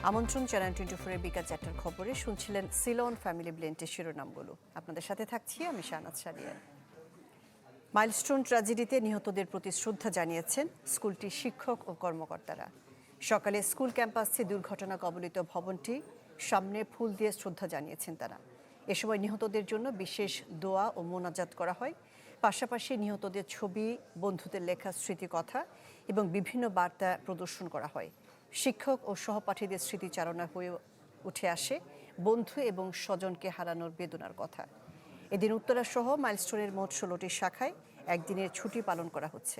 আমন্ত্রণ চ্যানেল 24 এর বিকাল 4টার খবরে শুনছিলেন সিলন ফ্যামিলি ব্লেন্টের শিরোনামগুলো। আপনাদের সাথে থাকছি আমি শাহনাজ সারিয়া। মাইলস্টোন ট্র্যাজেডিতে নিহতদের প্রতি শ্রদ্ধা জানিয়েছেন স্কুলটির শিক্ষক ও কর্মকর্তারা। সকালে স্কুল ক্যাম্পাসে দুর্ঘটনা কবলিত ভবনটি সামনে ফুল দিয়ে শ্রদ্ধা জানিয়েছেন তারা। এ সময় নিহতদের জন্য বিশেষ দোয়া ও মোনাজাত করা হয়। পাশাপাশি নিহতদের ছবি, বন্ধুদের লেখা স্মৃতিকথা এবং বিভিন্ন বার্তা প্রদর্শন করা হয়। শিক্ষক ও সহপাঠীদের স্মৃতিচারণা হয়ে উঠে আসে বন্ধু এবং স্বজনকে হারানোর বেদনার কথা। এদিন উত্তরা সহ মাইলস্টোনের মোট 16টি শাখায় একদিনের ছুটি পালন করা হচ্ছে।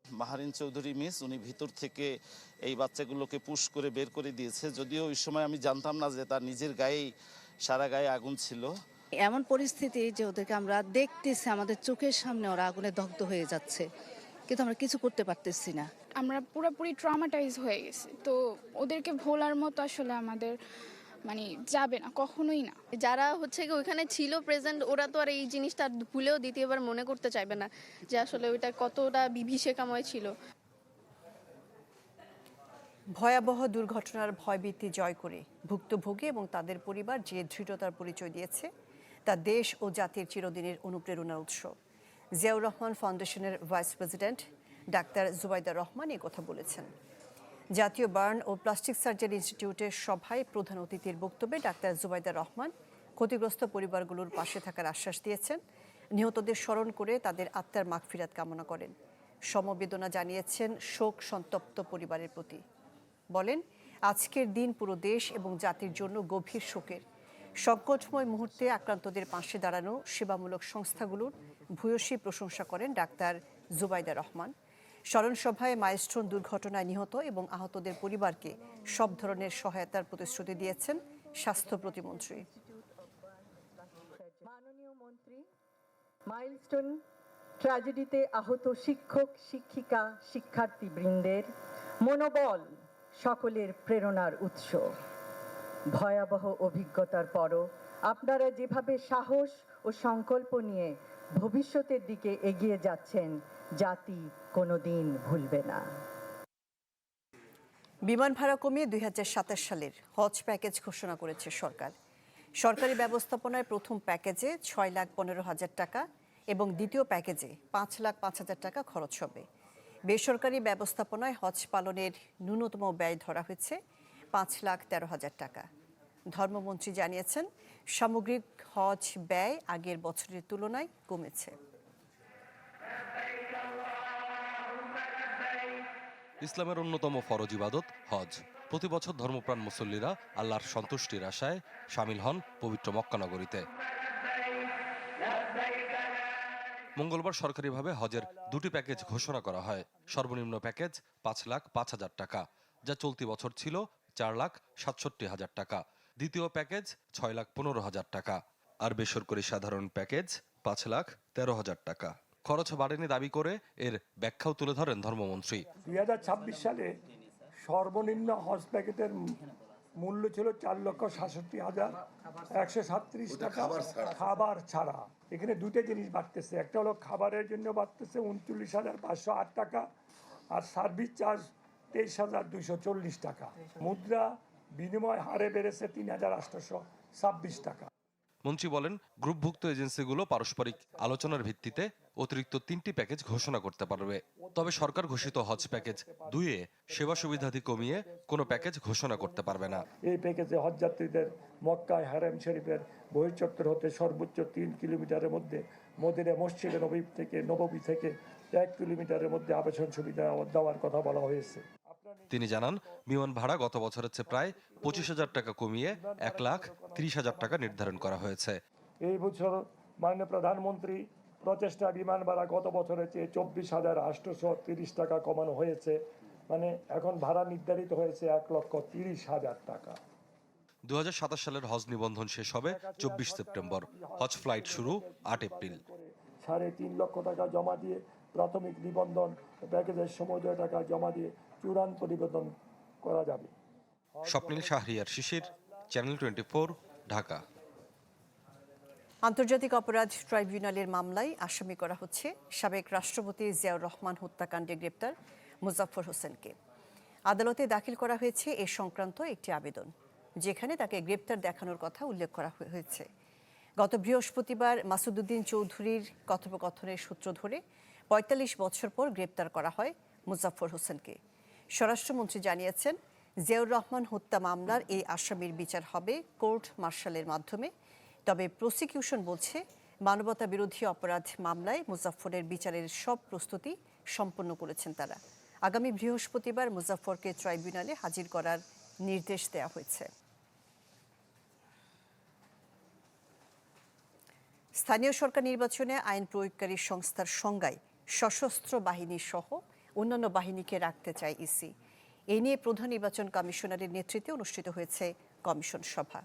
মাহারিন চৌধুরী মিস উনি ভিতর থেকে এই বাচ্চাগুলোকে পুশ করে বের করে দিয়েছে। যদিও ওই সময় আমি জানতাম না যে তার নিজের গায়েই সারা গায়ে আগুন ছিল। এমন পরিস্থিতি যে ওদেরকে আমরা দেখতেছি, আমাদের চোখের সামনে ওরা আগুনে দগ্ধ হয়ে যাচ্ছে, কিন্তু আমরা কিছু করতে পারতেছি না। আমরা পুরোপুরি ট্রমাটাইজ হয়ে গেছি, তো ওদেরকে ভোলার মতো আসলে আমাদের যাবে না, কখনোই না। যারা ওইখানে ছিল প্রেজেন্ট, ওরা তো আর এই জিনিসটা ভুলেও দ্বিতীয়বার মনে করতে চাইবে না যে আসলে ওইটা কতটা বিভীষিকাময় ছিল। ভয়াবহ দুর্ঘটনার ভয়ভীতি জয় করে ভুক্তভোগী এবং তাদের পরিবার যে দৃঢ়তার পরিচয় দিয়েছে তা দেশ ও জাতির চিরদিনের অনুপ্রেরণার উৎস। জিয়াউর রহমান ফাউন্ডেশনের vice president doctor Zubaida Rahman এই কথা বলেছেন। জাতীয় বার্ন ও প্লাস্টিক সার্জারি ইনস্টিটিউটের সভায় প্রধান অতিথির বক্তব্যে ডাক্তার জুবাইদা রহমান ক্ষতিগ্রস্ত পরিবারগুলোর পাশে থাকার আশ্বাস দিয়েছেন। নিহতদের স্মরণ করে তাদের আত্মার মাগফিরাত কামনা করেন। সমবেদনা জানিয়েছেন শোক সন্তপ্ত পরিবারের প্রতি। বলেন, আজকের দিন পুরো দেশ এবং জাতির জন্য গভীর শোকের। সংকটময় মুহূর্তে আক্রান্তদের পাশে দাঁড়ানো সেবামূলক সংস্থাগুলোর ভূয়সী প্রশংসা করেন ডাক্তার জুবাইদা রহমান। স্মরণ সভায় মাইলস্টোন দুর্ঘটনায় নিহত এবং আহতদের পরিবারকে সব ধরনের সহায়তার প্রতিশ্রুতি দিয়েছেন স্বাস্থ্য প্রতিমন্ত্রী। মাননীয় মন্ত্রী, মাইলস্টোন ট্র্যাজেডিতে আহত শিক্ষক, শিক্ষিকা, শিক্ষার্থীবৃন্দের মনোবল সকলের প্রেরণার উৎস। ভয়াবহ অভিজ্ঞতার পরও আপনারা যেভাবে সাহস ও সংকল্প নিয়ে ভবিষ্যতের দিকে এগিয়ে যাচ্ছেন, জাতি কোনোদিন ভুলবে না। বিমান ভাড়া কমিয়ে 2027 সালের হজ প্যাকেজ ঘোষণা করেছে সরকার। সরকারি ব্যবস্থাপনায় প্রথম প্যাকেজে 6,15,000 টাকা এবং দ্বিতীয় প্যাকেজে 5,05,000 টাকা খরচ হবে। বেসরকারি ব্যবস্থাপনায় হজ পালনের ন্যূনতম ব্যয় ধরা হয়েছে 5,13,000 টাকা। ধর্মমন্ত্রী জানিয়েছেন, সামগ্রিক হজ ব্যয় আগের বছরের তুলনায় কমেছে। ইসলামের অন্যতম ফরজ ইবাদত হজ। প্রতি বছর ধর্মপ্রাণ মুসল্লিরা আল্লাহর সন্তুষ্টির আশায় শামিল হন পবিত্র মক্কা নগরীতে। মঙ্গলবার সরকারিভাবে হজের দুটি প্যাকেজ ঘোষণা করা হয়। সর্বনিম্ন প্যাকেজ 5,05,000 টাকা, যা চলতি বছর ছিল 4,67,000 টাকা। দ্বিতীয় প্যাকেজ 6,15,000 টাকা, আর বেসরকারি সাধারণ প্যাকেজ 5,13,000 টাকা। খরচ বাড়েনি দাবি করে এর ব্যাখ্যাও তুলে ধরেন ধর্মমন্ত্রী। 2026 সালে সর্বনিম্ন হজ প্যাকেজের মূল্য ছিল 4,67,137 টাকা খাবার ছাড়া। এখানে দুটো জিনিস বাড়তেছে, একটা হলো খাবারের জন্য বাড়তেছে 39,508 টাকা, আর সার্ভিস চার্জ 23,240 টাকা। মুদ্রা বিনিময় হারে বেড়েছে 3,826 টাকা। মন্ত্রী বলেন, গ্রুপভুক্ত এজেন্সিগুলো পারস্পরিক আলোচনার ভিত্তিতে অতিরিক্ত 3টি প্যাকেজ ঘোষণা করতে পারবে। তবে সরকার ঘোষিত হজ প্যাকেজ 2-এ সেবা সুবিধাদি কমিয়ে কোনো প্যাকেজ ঘোষণা করতে পারবে না। এই প্যাকেজে হজযাত্রীদের মক্কায় হারেম শরীফের বহির্চত্বর হতে সর্বোচ্চ 3 কিলোমিটারের মধ্যে, মদিনা মসজিদে নববী থেকে 1 কিলোমিটারের মধ্যে আবাসন সুবিধা দেওয়ার কথা বলা হয়েছে। তিনি জানান, বিমান ভাড়া গত বছরের চেয়ে প্রায় 25,000 টাকা কমিয়ে 1,30,000 টাকা নির্ধারণ করা হয়েছে। এই বছর মাননীয় প্রধানমন্ত্রী প্রচেষ্টা বিমান ভাড়া গত বছরের চেয়ে 24,830 টাকা কমানো হয়েছে। এখন ভাড়া নির্ধারিত হয়েছে 1,30,000 টাকা। 2027 সালের হজ নিবন্ধন শেষ হবে 24 সেপ্টেম্বর। হজ ফ্লাইট শুরু 8 এপ্রিল। 3.5 লক্ষ টাকা জমা দিয়ে প্রাথমিক নিবন্ধন ও প্যাকেজের সমুদয় টাকা জমা দিয়ে চূড়ান্ত নিবন্ধন করা যাবে। স্বপ্নিল শাহরিয়ার শিশির, চ্যানেল 24, ঢাকা। আন্তর্জাতিক অপরাধ ট্রাইব্যুনালের মামলায় আসামি করা হচ্ছে সাবেক রাষ্ট্রপতি জিয়াউর রহমান হত্যাকাণ্ডে গ্রেপ্তার মুজাফফর হোসেনকে। আদালতে দাখিল করা হয়েছে এ সংক্রান্ত একটি আবেদন, যেখানে তাকে গ্রেপ্তার দেখানোর কথা উল্লেখ করা হয়েছে। গত বৃহস্পতিবার মাসুদুদ্দিন চৌধুরীর কথোপকথনের সূত্র ধরে ৪৫ বছর পর গ্রেপ্তার করা হয় মুজাফফর হোসেনকে। স্বরাষ্ট্রমন্ত্রী জানিয়েছেন, জিয়াউর রহমান হত্যা মামলার এই আসামির বিচার হবে কোর্ট মার্শালের মাধ্যমে। তবে প্রসিকিউশন বলছে, মানবতা বিরোধী অপরাধ মামলায় মুজাফফরের বিচারের সব প্রস্তুতি সম্পন্ন করেছেন তারা। আগামী বৃহস্পতিবার মুজাফফরকে ট্রাইব্যুনালে হাজির করার নির্দেশ দেওয়া হয়েছে। স্থানীয় সরকার নির্বাচনে আইন প্রয়োগকারী সংস্থার সংজ্ঞায় সশস্ত্র বাহিনী সহ অন্যান্য বাহিনীকে রাখতে চায় ইসি। এ নিয়ে প্রধান নির্বাচন কমিশনারের নেতৃত্বে অনুষ্ঠিত হয়েছে কমিশন সভা।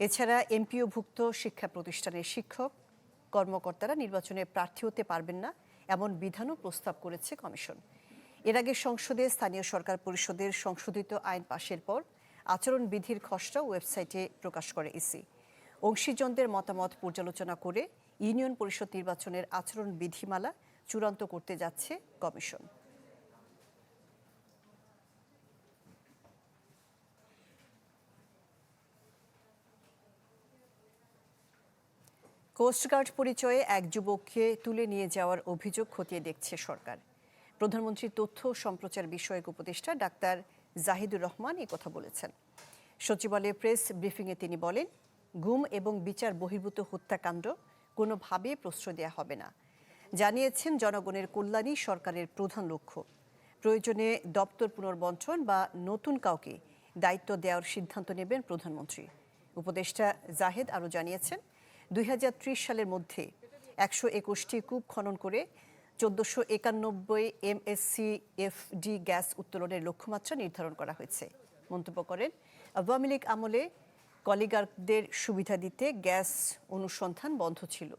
এছাড়া এমপিওভুক্ত শিক্ষা প্রতিষ্ঠানের শিক্ষক কর্মকর্তারা নির্বাচনে প্রার্থী হতে পারবেন না এমন বিধানও প্রস্তাব করেছে কমিশন। এর আগে সংসদে স্থানীয় সরকার পরিষদের সংশোধিত আইন পাশের পর আচরণবিধির খসড়া ওয়েবসাইটে প্রকাশ করে ইসি। অংশীজনদের মতামত পর্যালোচনা করে ইউনিয়ন পরিষদ নির্বাচনের আচরণ বিধিমালা চূড়ান্ত করতে যাচ্ছে কমিশন। কোস্টগার্ড পরিচয়ে এক যুবককে তুলে নিয়ে যাওয়ার অভিযোগ খতিয়ে দেখছে সরকার। প্রধানমন্ত্রীর তথ্য ও সম্প্রচার বিষয়ক উপদেষ্টা ডাক্তার জাহিদুর রহমান কথা বলেছেন। সচিবালয়ে প্রেস ব্রিফিংয়ে তিনি বলেন, গুম এবং বিচার বহির্ভূত হত্যাকাণ্ড কোনোভাবে প্রশ্রয় দেওয়া হবে না। জানিয়েছেন, জনগণের কল্যাণই সরকারের প্রধান লক্ষ্য। প্রয়োজনে দপ্তর পুনর্বণ্টন বা নতুন কাউকে দায়িত্ব দেওয়ার সিদ্ধান্ত নেবেন প্রধানমন্ত্রী। উপদেষ্টা জাহেদ আরও জানিয়েছেন, ২০৩০ সালের মধ্যে ১২১টি কূপ খনন করে ১৪৯১ MSCFD গ্যাস উত্তোলনের লক্ষ্যমাত্রা নির্ধারণ করা হয়েছে। মন্তব্য করেন, আওয়ামী লীগ আমলে কলিগারদের সুবিধা দিতে গ্যাস অনুসন্ধান বন্ধ ছিল।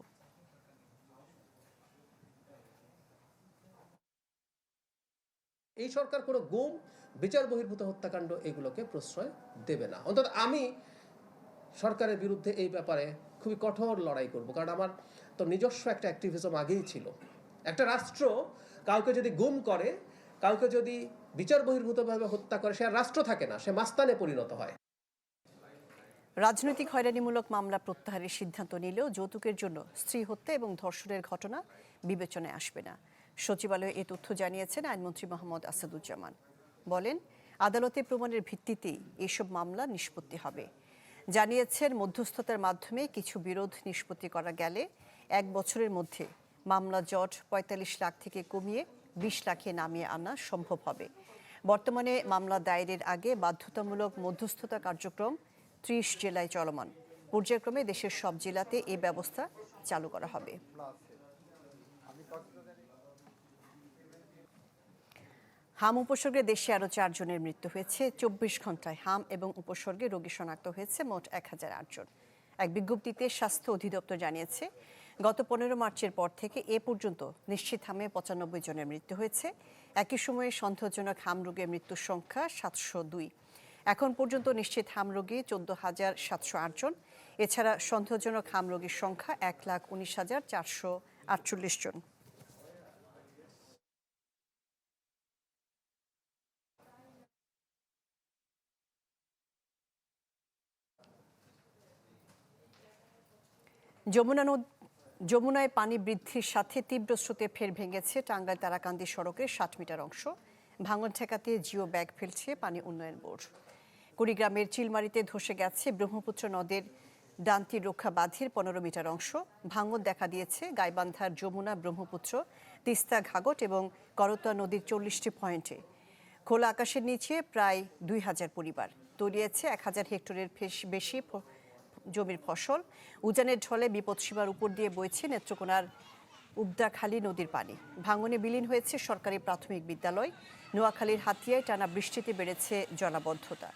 এই সরকার কোনো গুম, বিচার বহির্ভূত হত্যাকাণ্ড এগুলোকে প্রশ্রয় দেবে না। অন্তত আমি সরকারের বিরুদ্ধে এই ব্যাপারে খুবই কঠোর লড়াই করব, কারণ আমার তো নিজস্ব একটা অ্যাক্টিভিজম আগেই ছিল। একটা রাষ্ট্র কাউকে যদি গুম করে, কাউকে যদি বিচার বহির্ভূতভাবে হত্যা করে, সে আর রাষ্ট্র থাকে না, সে মাস্তানে পরিণত হয়। রাজনৈতিক হয়রানিমূলক মামলা প্রত্যাহারের সিদ্ধান্ত নিলেও যৌতুকের জন্য স্ত্রী হত্যা এবং ধর্ষণের ঘটনা বিবেচনায় আসবে না। সচিবালয়ে এ তথ্য জানিয়েছেন আইনমন্ত্রী মোহাম্মদ আসাদুজ্জামান। বলেন, আদালতে প্রমাণের ভিত্তিতেই এসব মামলা নিষ্পত্তি হবে। জানিয়েছেন, মধ্যস্থতার মাধ্যমে কিছু বিরোধ নিষ্পত্তি করা গেলে 1 বছরের মধ্যে মামলা জট ৪৫ লাখ থেকে কমিয়ে ২০ লাখে নামিয়ে আনা সম্ভব হবে। বর্তমানে মামলা দায়েরের আগে বাধ্যতামূলক মধ্যস্থতা কার্যক্রম ৩০ জেলায় চলমান। পর্যায়ক্রমে দেশের সব জেলাতে এই ব্যবস্থা চালু করা হবে। হাম উপসর্গে দেশে আরও 4 জনের মৃত্যু হয়েছে। 24 ঘন্টায় হাম এবং উপসর্গে রোগী শনাক্ত হয়েছে মোট 1008 জন। এক বিজ্ঞপ্তিতে স্বাস্থ্য অধিদপ্তর জানিয়েছে, গত 15 মার্চের পর থেকে এ পর্যন্ত নিশ্চিত হামে 95 জনের মৃত্যু হয়েছে। একই সময়ে সন্দেহজনক হাম রোগের মৃত্যুর সংখ্যা 702। এখন পর্যন্ত নিশ্চিত হাম রোগী 14,708 জন। এছাড়া সন্দেহজনক হাম রোগীর সংখ্যা 1,19,448 জন। যমুনায় পানি বৃদ্ধির সাথে তীব্র স্রোতে ফের ভেঙেছে টাঙ্গাইল তারাকান্দি সড়কের 60 মিটার অংশ। ভাঙন ঠেকাতে জিও ব্যাগ ফেলছে পানি উন্নয়ন বোর্ড। কুড়িগ্রামের চিলমারিতে ধসে গেছে ব্রহ্মপুত্র নদের ডান্তি রক্ষা বাঁধের 15 মিটার অংশ। ভাঙন দেখা দিয়েছে গাইবান্ধার যমুনা, ব্রহ্মপুত্র, তিস্তা, ঘাঘট এবং করতোয়া নদীর 40টি পয়েন্টে। খোলা আকাশের নিচে প্রায় 2000 পরিবার, তলিয়েছে 1000 হেক্টরের বেশি জমির ফসল। উজানের ঢলে বিপদসীমার উপর দিয়ে বইছে নেত্রকোনার উবদাখালী নদীর পানি। ভাঙনে বিলীন হয়েছে সরকারি প্রাথমিক বিদ্যালয়। নোয়াখালীর হাতিয়ায় টানা বৃষ্টিতে বেড়েছে জলাবদ্ধতা।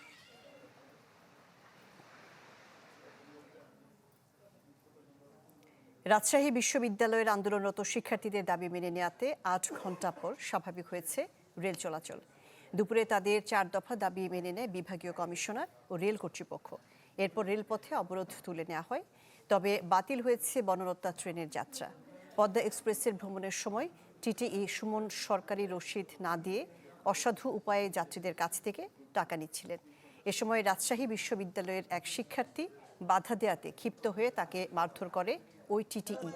রাজশাহী বিশ্ববিদ্যালয়ের আন্দোলনরত শিক্ষার্থীদের দাবি মেনে নেওয়াতে 8 ঘণ্টা পর স্বাভাবিক হয়েছে রেল চলাচল। দুপুরে তাদের 4 দফা দাবি মেনে নেয় বিভাগীয় কমিশনার ও রেল কর্তৃপক্ষ। এরপর রেলপথে অবরোধ তুলে নেওয়া হয়। তবে বাতিল হয়েছে বনলতা ট্রেনের যাত্রা। পদ্মা এক্সপ্রেসের ভ্রমণের সময় টিটিই সুমন সরকারি রসিদ না দিয়ে অসাধু উপায়ে যাত্রীদের কাছ থেকে টাকা নিচ্ছিলেন। এ সময় রাজশাহী বিশ্ববিদ্যালয়ের এক শিক্ষার্থী বাধা দেয়াতে ক্ষিপ্ত হয়ে তাকে মারধর করে ওই টিটিই।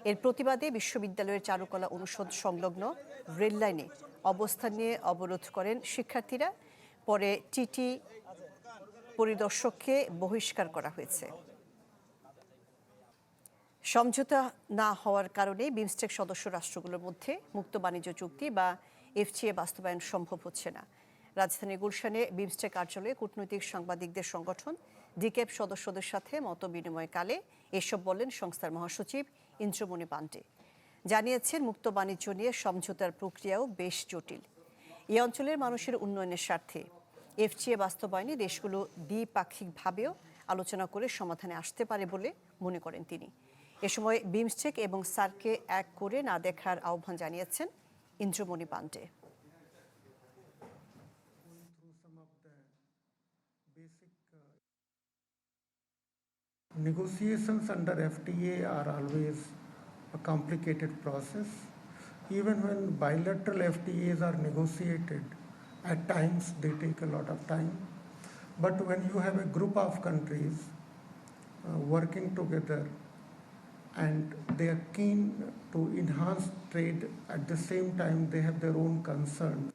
এর প্রতিবাদে বিশ্ববিদ্যালয়ের চারুকলা অনুষদ সংলগ্ন রেললাইনে অবস্থান নিয়ে অবরোধ করেন শিক্ষার্থীরা। পরে টিটি পরিদর্শককে বহিষ্কার করা হয়েছে। সমঝোতা না হওয়ার কারণে বিমস্টেক সদস্য রাষ্ট্রগুলোর মধ্যে মুক্ত বাণিজ্য চুক্তি বা এফটিএ বাস্তবায়ন সম্ভব হচ্ছে না। রাজধানী গুলশানে বিমস্টেক কার্যালয়ে কূটনৈতিক সাংবাদিকদের সংগঠন ডিক্যাব সদস্যদের সাথে মত বিনিময়কালে এসব বলেন সংস্থার মহাসচিব ইন্দ্রমণি পান্ডে। জানিয়েছেন, মুক্ত বাণিজ্য নিয়ে সমঝোতার প্রক্রিয়াও বেশ জটিল। এই অঞ্চলের মানুষের উন্নয়নের স্বার্থে এফটিএ বাস্তবায়নে দেশগুলো দ্বিপাক্ষিকভাবেও আলোচনা করে সমাধানে আসতে পারে বলে মনে করেন তিনি। এ সময় বিমস্টেক এবং সার্ককে এক করে না দেখার আহ্বান জানিয়েছেন Indramani Pandey. Negotiations under FTA are always a complicated process. Even when bilateral FTAs are negotiated, at times they take a lot of time. But when you have a group of countries working together and they are keen to enhance trade, at the same time they have their own concerns.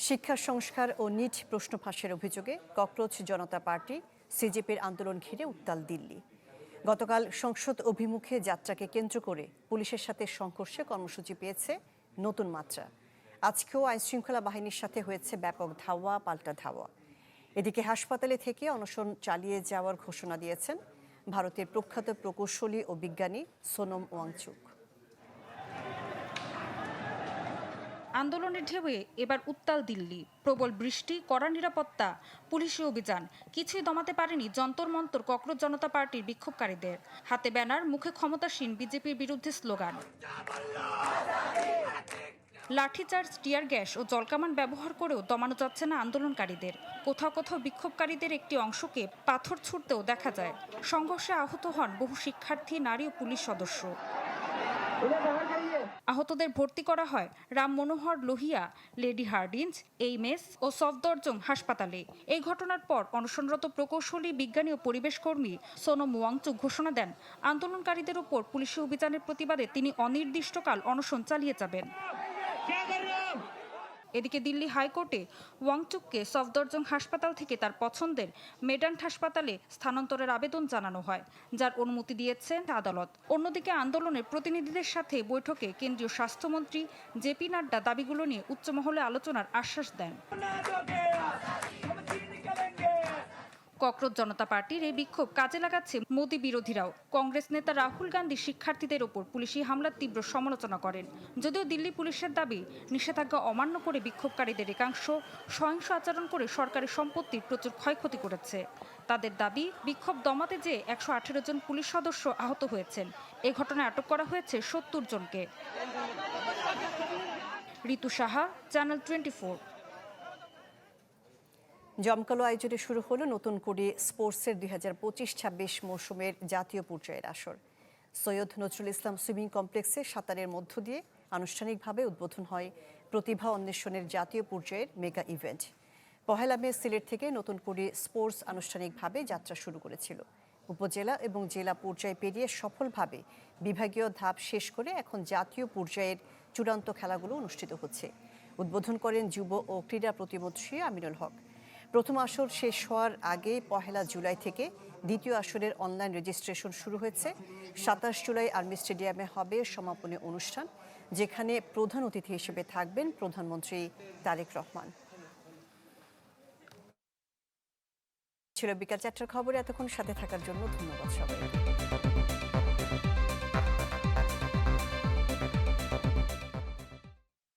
শিক্ষা সংস্কার ও NEET প্রশ্ন ফাঁসের অভিযোগে cockroach জনতা party সিজেপির আন্দোলন ঘিরে উত্তাল দিল্লি। গতকাল সংসদ অভিমুখে যাত্রাকে কেন্দ্র করে পুলিশের সাথে সংঘর্ষে কর্মসূচি পেয়েছে নতুন মাত্রা। আজকেও আইনশৃঙ্খলা বাহিনীর সাথে হয়েছে ব্যাপক ধাওয়া পাল্টা ধাওয়া। এদিকে হাসপাতালে থেকে অনশন চালিয়ে যাওয়ার ঘোষণা দিয়েছেন ভারতের প্রখ্যাত প্রকৌশলী ও বিজ্ঞানী সোনম ওয়াংচুক। আন্দোলনের ঢেউয়ে এবার উত্তাল দিল্লি। প্রবল বৃষ্টি, কড়া নিরাপত্তা, পুলিশি অভিযান কিছুই দমাতে পারেনি যন্তর মন্তর ককরোচ জনতা পার্টির বিক্ষোভকারীদের। হাতে ব্যানার, মুখে ক্ষমতাসীন বিজেপির বিরুদ্ধে স্লোগান। লাঠিচার্জ, টিয়ার গ্যাস ও জলকামান ব্যবহার করেও দমানো যাচ্ছে না আন্দোলনকারীদের। কোথাও কোথাও বিক্ষোভকারীদের একটি অংশকে পাথর ছুঁড়তেও দেখা যায়। সংঘর্ষে আহত হন বহু শিক্ষার্থী, নারী ও পুলিশ সদস্য। আহতদের ভর্তি করা হয় রাম মনোহর লোহিয়া, লেডি হার্ডিঞ্জ, এইমএস ও সফদরজং হাসপাতালে। এই ঘটনার পর অনশনরত প্রকৌশলী, বিজ্ঞানী ও পরিবেশ কর্মী সোনম ওয়াংচুক ঘোষণা দেন, আন্দোলনকারীদের উপর পুলিশি অভিযানের প্রতিবাদে তিনি অনির্দিষ্টকাল অনশন চালিয়ে যাবেন। এদিকে দিল্লি হাইকোর্টে ওয়াংচুককে সফদরজং হাসপাতাল থেকে তার পছন্দের মেডান্ট হাসপাতালে স্থানান্তরের আবেদন জানানো হয়, যার অনুমতি দিয়েছে আদালত। অন্যদিকে আন্দোলনের প্রতিনিধিদের সাথে বৈঠকে কেন্দ্রীয় স্বাস্থ্যমন্ত্রী জেপি নাড্ডা দাবিগুলো নিয়ে উচ্চমহলে আলোচনার আশ্বাস দেন। ককরোচ জনতা পার্টির এই বিক্ষোভ কাজে লাগাচ্ছে মোদি বিরোধীরাও। কংগ্রেস নেতা রাহুল গান্ধী শিক্ষার্থীদের ওপর পুলিশি হামলার তীব্র সমালোচনা করেন। যদিও দিল্লি পুলিশের দাবি, নিষেধাজ্ঞা অমান্য করে বিক্ষোভকারীদের একাংশ সহিংস আচরণ করে সরকারি সম্পত্তির প্রচুর ক্ষয়ক্ষতি করেছে। তাদের দাবি, বিক্ষোভ দমাতে যেয়ে 118 জন পুলিশ সদস্য আহত হয়েছেন। এ ঘটনায় আটক করা হয়েছে 70 জনকে। ঋতু সাহা, চ্যানেল 24। জমকালো আয়োজনে শুরু হলো নতুন করে স্পোর্টসের 2025-26 মৌসুমের জাতীয় পর্যায়ের আসর। সৈয়দ নজরুল ইসলাম সুইমিং কমপ্লেক্সে সাঁতারের মধ্য দিয়ে আনুষ্ঠানিকভাবে উদ্বোধন হয় প্রতিভা অন্বেষণের জাতীয় পর্যায়ের মেগা ইভেন্ট। পহেলা মে সিলেট থেকে নতুন করে স্পোর্টস আনুষ্ঠানিকভাবে যাত্রা শুরু করেছিল। উপজেলা এবং জেলা পর্যায়ে পেরিয়ে সফলভাবে বিভাগীয় ধাপ শেষ করে এখন জাতীয় পর্যায়ের চূড়ান্ত খেলাগুলো অনুষ্ঠিত হচ্ছে। উদ্বোধন করেন যুব ও ক্রীড়া প্রতিমন্ত্রী আমিনুল হক। প্রথম আসর শেষ হওয়ার আগে 1 জুলাই থেকে দ্বিতীয় আসরের অনলাইন রেজিস্ট্রেশন শুরু হয়েছে। 27 জুলাই আর্মি স্টেডিয়ামে হবে সমাপনী অনুষ্ঠান, যেখানে প্রধান অতিথি হিসেবে থাকবেন প্রধানমন্ত্রী তারেক রহমান। ছিল বিকাল 4টার খবরে। এতক্ষণ সাথে থাকার জন্য ধন্যবাদ সবাই।